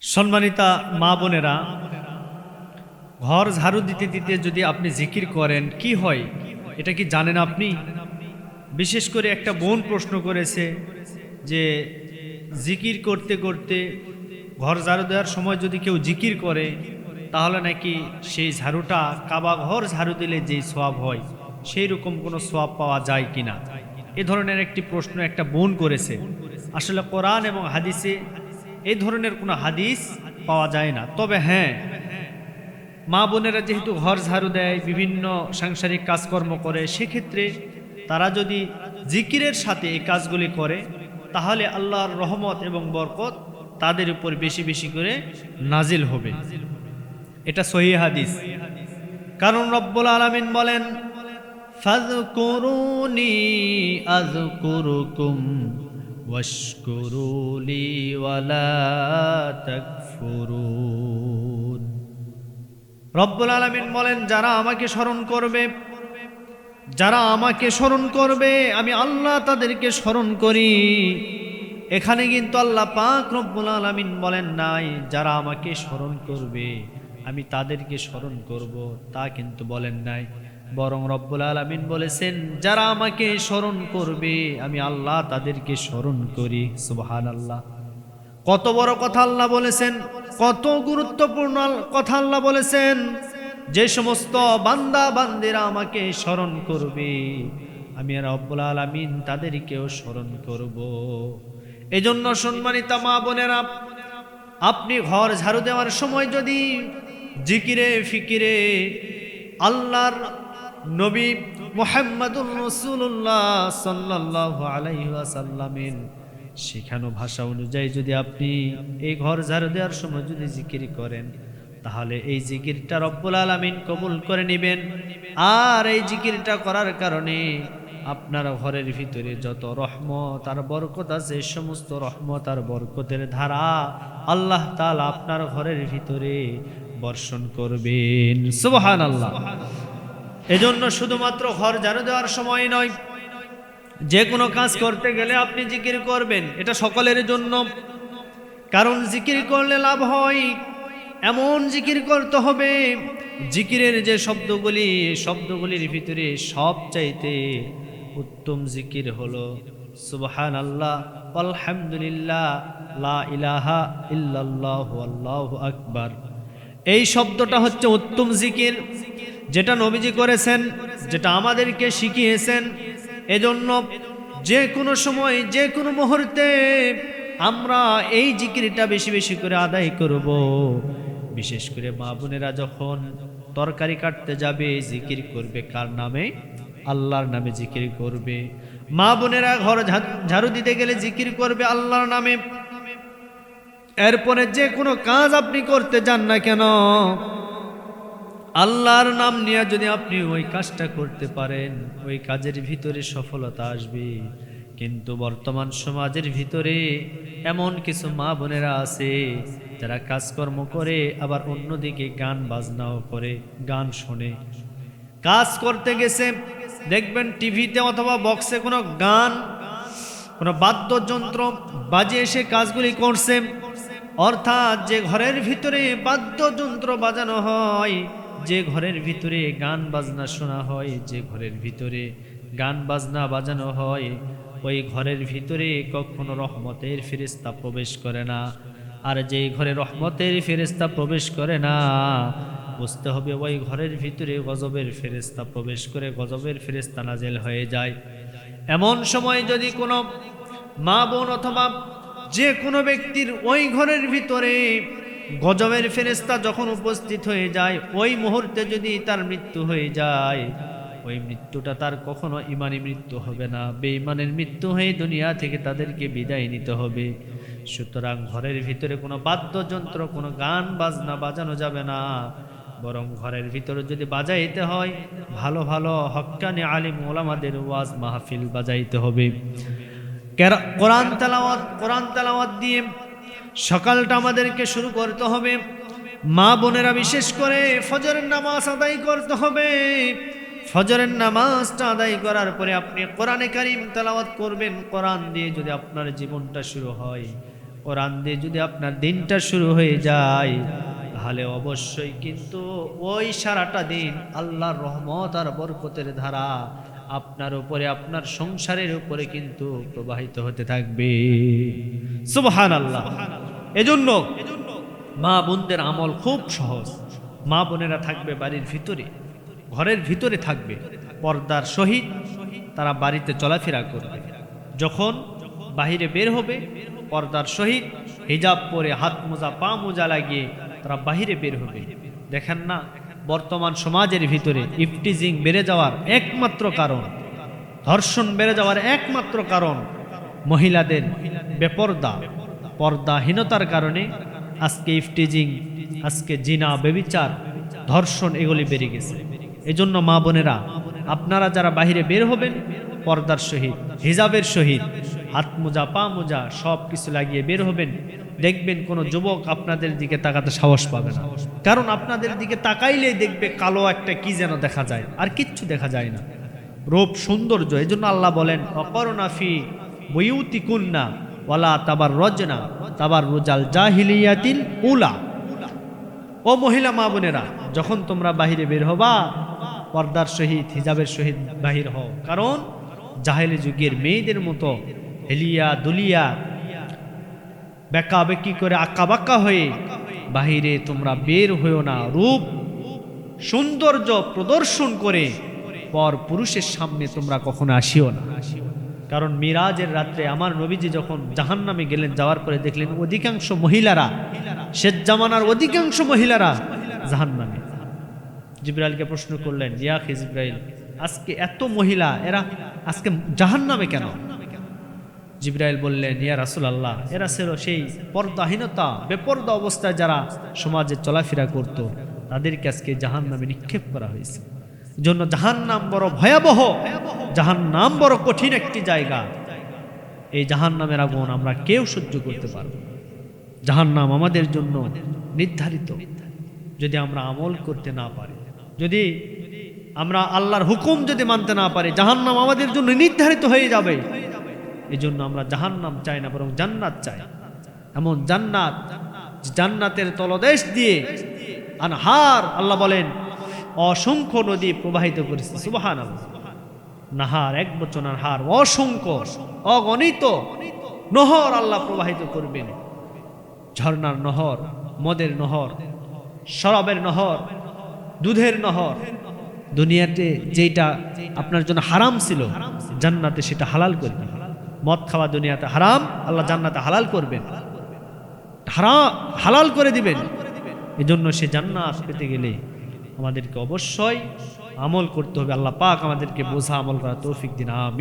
সম্মানিতা মা বোনেরা, ঘর ঝাড়ু দিতে দিতে যদি আপনি জিকির করেন কি হয় এটা কি জানেন আপনি? বিশেষ করে একটা বোন প্রশ্ন করেছে যে জিকির করতে করতে ঘর ঝাড়ু দেওয়ার সময় যদি কেউ জিকির করে তাহলে নাকি সেই ঝাড়ুটা কাবা ঘর ঝাড়ু দিলে যেই সোয়াব হয় সেই রকম কোনো সোয়াব পাওয়া যায় কিনা, এ ধরনের একটি প্রশ্ন একটা বোন করেছে। আসলে কোরআন এবং হাদিসে এই ধরনের কোনো হাদিস পাওয়া যায় না। তবে হ্যাঁ, মা বোনেরা যেহেতু ঘর ঝাড়ু দেয়, বিভিন্ন সাংসারিক কাজকর্ম করে, সেক্ষেত্রে তারা যদি জিকিরের সাথে এই কাজগুলি করে তাহলে আল্লাহর রহমত এবং বরকত তাদের উপর বেশি বেশি করে নাজিল হবে। এটা সহিহ হাদিস। কারণ রব্বুল আলামিন বলেন, ফাযকুরুনি আযকুরুকুম ওয়াশকুরুলি ওয়ালা তাকফুরুন। রব্বুল আলামিন বলেন, যারা আমাকে স্মরণ করবে আমি আল্লাহ তাদেরকে স্মরণ করি। এখানে কিন্তু আল্লাহ পাক রব্বুল আলামিন বলেন নাই যারা আমাকে স্মরণ করবে আমি তাদেরকে স্মরণ করব, তা কিন্তু বলেন নাই। বরং রব্বুল আলামিন বলেছেন যারা আমাকে স্মরণ করবে আমি আল্লাহ তাদেরকে স্মরণ করি। সুবহানাল্লাহ। কত বড় কথা আল্লাহ বলেছেন, কত গুরুত্বপূর্ণ কথা আল্লাহ বলেছেন। যে সমস্ত বান্দা বান্দিরা আমাকে স্মরণ করবে আমি রব্বুল আলামিন তাদেরকেও স্মরণ করব। এজন্য সম্মানিতা মা বোনেরা, আপনি ঘর ঝাড়ু দেওয়ার সময় যদি জিকিরে ফিকিরে আল্লাহর নবী মুহাম্মদুর রাসূলুল্লাহ সাল্লাল্লাহু আলাইহি ওয়াসাল্লামের শেখানো ভাষা অনুযায়ী যদি আপনি এই ঘর ঝাড়ু দেওয়ার সময় যদি জিকির করেন তাহলে এই জিকিরটা রব্বুল আলামিন কবুল করে নেবেন। আর এই জিকিরটা করার কারণে আপনার ঘরের ভিতরে যত রহমত আর বরকত আছে সমস্ত রহমত আর বরকতের ধারা আল্লাহ তাআলা আপনার ঘরের ভিতরে বর্ষণ করবেন। সুবহানাল্লাহ। এজন্য শুধুমাত্র ঘর ঝাড়ু দেওয়ার সময় নয়, যে কোনো কাজ করতে গেলে আপনি জিকির করবেন, এটা সকলের জন্য। কারণ জিকির করলে লাভ হয়, এমন জিকির করতে হবে জিকিরের যে শব্দগুলির ভিতরে সবচাইতে উত্তম জিকির হলো সুবহানাল্লাহ, আলহামদুলিল্লাহ, লা ইলাহা ইল্লাল্লাহু আল্লাহু আকবার। এই শব্দটা হচ্ছে উত্তম জিকির, যেটা নবীজি করেছেন, যেটা আমাদেরকে শিখিয়েছেন। এজন্য যে কোনো সময় যে কোনো মুহূর্তে আমরা এই জিকিরটা বেশি বেশি করে আদায় করব। বিশেষ করে মা বোনেরা যখন তরকারি কাটতে যাবে জিকির করবে কার নামে? আল্লাহর নামে জিকির করবে। মা বোনেরা ঘর ঝাড়ু দিতে গেলে জিকির করবে আল্লাহর নামে। এরপরে যে কোনো কাজ আপনি করতে যান না কেন আল্লাহর নাম নিয়ে যদি আপনি ওই কাজটা করতে পারেন ওই কাজের ভিতরে সফলতা আসবে। কিন্তু বর্তমান সমাজের ভিতরে এমন কিছু মা বোনেরা আছে যারা কাজকর্ম করে আবার অন্যদিকে গান বাজনাও করে, গান শোনে। কাজ করতে গেছে দেখবেন টিভিতে অথবা বক্সে কোনো গান, কোনো বাদ্যযন্ত্র বাজিয়ে এসে কাজগুলি করছে। অর্থাৎ যে ঘরের ভিতরে বাদ্যযন্ত্র বাজানো হয়, যে ঘরের ভিতরে গান বাজনা শোনা হয়, যে ঘরের ভিতরে গান বাজনা বাজানো হয় ওই ঘরের ভিতরে কখনো রহমতের ফেরেশতা প্রবেশ করে না। আর যে ঘরে রহমতের ফেরেশতা প্রবেশ করে না বুঝতে হবে ওই ঘরের ভিতরে গজবের ফেরেশতা প্রবেশ করে, গজবের ফেরেশতা নাজেল হয়ে যায়। এমন সময় যদি কোনো মা বোন অথবা যে কোনো ব্যক্তির ওই ঘরের ভিতরে গজবের ফেরেশতা যখন উপস্থিত হয়ে যায় ওই মুহূর্তে যদি তার মৃত্যু হয়ে যায় ওই মৃত্যুটা তার কখনো ইমানি মৃত্যু হবে না, বেঈমানের মৃত্যু হয়ে দুনিয়া থেকে তাদেরকে বিদায় নিতে হবে। সুতরাং ঘরের ভিতরে কোনো বাদ্যযন্ত্র, কোনো গান বাজনা বাজানো যাবে না। বরং ঘরের ভিতরে যদি বাজাইতে হয় ভালো ভালো হক্কানি আলিম ওলামাদের ওয়াজ মাহফিল বাজাইতে হবে। কোরআন তেলাওয়াত দিয়ে সকালটা আমাদেরকে শুরু করতে হবে। মা বোনেরা বিশেষ করে ফজরের নামাজ আদায় করতে হবে। ফজরের নামাজটা আদায় করার পরে আপনি কোরআনে কারীম তেলাওয়াত করবেন। কোরআন দিয়ে যদি আপনার জীবনটা শুরু হয় কোরআন দিয়ে যদি আপনার দিনটা শুরু হয়ে যায়, তাহলে অবশ্যই কিন্তু ওই সারাটা দিন আল্লাহর রহমত আর বরকতের ধারা আপনার উপরে, আপনার সংসারের উপরে কিন্তু প্রবাহিত হতে থাকবে। সুবহানাল্লাহ। এজন্য মা বোনদের আমল খুব সহজ। মা বোনেরা থাকবে বাড়ির ভিতরে, ঘরের ভিতরে থাকবে পর্দার সহিত, তারা বাড়িতে চলাফেরা করবে। যখন বাহিরে বের হবে পর্দার সহিত হিজাব পরে, হাত মোজা পা মোজা লাগিয়ে তারা বাহিরে বের হবে। দেখেন না বর্তমান সমাজের ভিতরে ইফটিজিং বেড়ে যাওয়ার একমাত্র কারণ, ধর্ষণ বেড়ে যাওয়ার একমাত্র কারণ মহিলাদের বেপর্দা, পর্দাহীনতার কারণে আজকে ইফটিজিং, আজকে জিনা, ব্যভিচার, ধর্ষণ এগুলি বেড়ে গেছে। এজন্য মা বোনেরা আপনারা যারা বাহিরে বের হবেন পর্দার সহিত, হিজাবের সহিত, হাত মোজা পা মোজা সব কিছু লাগিয়ে বের হবেন। দেখবেন কোনো যুবক আপনাদের দিকে তাকাতে সাহস পাবে না, কারণ আপনাদের দিকে তাকাইলেই দেখবে কালো একটা কি যেন দেখা যায়, আর কিচ্ছু দেখা যায় না, রূপ সৌন্দর্য। এই জন্য আল্লাহ বলেন অকরনা ফি বুয়ুতিকুন্না ওয়ালা তাবাররাজনা তাবাররুজাল জাহিলিয়াতিল উলা। ও মহিলা মা বোনেরা, যখন তোমরা বাহিরে বের হবা পর্দার সহিত, হিজাবের সহিত বাহির হও, কারণ জাহেলি যুগের মেয়েদের মতো হেলিয়া দুলিয়া বেকা বেকি করে আঁকা বাঁকা হয়ে বাহিরে তোমরা বের হয়েও না। রূপ সৌন্দর্য প্রদর্শন করে পর পুরুষের সামনে তোমরা কখনো আসিও না। কারণ মিরাজের রাত্রে আমার নবীজি যখন জাহান্নামে গেলেন, যাওয়ার পরে দেখলেন অধিকাংশ মহিলারা, শেষ জামানার অধিকাংশ মহিলারা জাহান্নামে। জিবরাইলকে প্রশ্ন করলেন, ইয়া আখি জিবরাইল, আজকে এত মহিলা এরা আজকে জাহান্নামে কেন? জিবরাইল বললেন, ইয়া রাসূলুল্লাহ, এরা ছিল সেই পর্দাহীনতা, বেপর্দা অবস্থায় যারা সমাজে চলাফেরা করত, তাদেরকে আজকে জাহান্নামে নিক্ষেপ করা হয়েছে। জন্য জাহান্নাম বড় ভয়াবহ, জাহান্নাম বড় কঠিন একটি জায়গা। এই জাহান্নামের আগুন আমরা কেউ সহ্য করতে পারব না। জাহান্নাম আমাদের জন্য নির্ধারিত। যদি আমরা আমল করতে না পারি, যদি আমরা আল্লাহর হুকুম যদি মানতে না পারি, জাহান্নাম আমাদের জন্য নির্ধারিত হয়ে যাবে। এই জন্য আমরা জাহান্নাম চাই না, বরং জান্নাত চাই। এমন জান্নাত, জান্নাতের তলদেশ দিয়ে আনহার, আল্লাহ বলেন অসংখ্য নদী প্রবাহিত করেছে। সুবহানাল্লাহ। নাহার, এক বচন আনহার, অসংখ্য অগণিত নহর আল্লাহ প্রবাহিত করবেন। ঝর্ণার নহর, মদের নহর, শরাবের নহর, দুধের নহর। দুনিয়াতে যেটা আপনার জন্য হারাম ছিল, জান্নাতে সেটা হালাল করবেন। মদ খাওয়া দুনিয়াতে হারাম, আল্লাহ জান্নাতে হালাল করবেন, হালাল করে দিবেন। এজন্য সে জান্নাত পেতে গেলে আমাদেরকে অবশ্যই আমল করতে হবে। আল্লাহ পাক আমাদেরকে বোঝা আমল করা তৌফিক দিন। আমিন।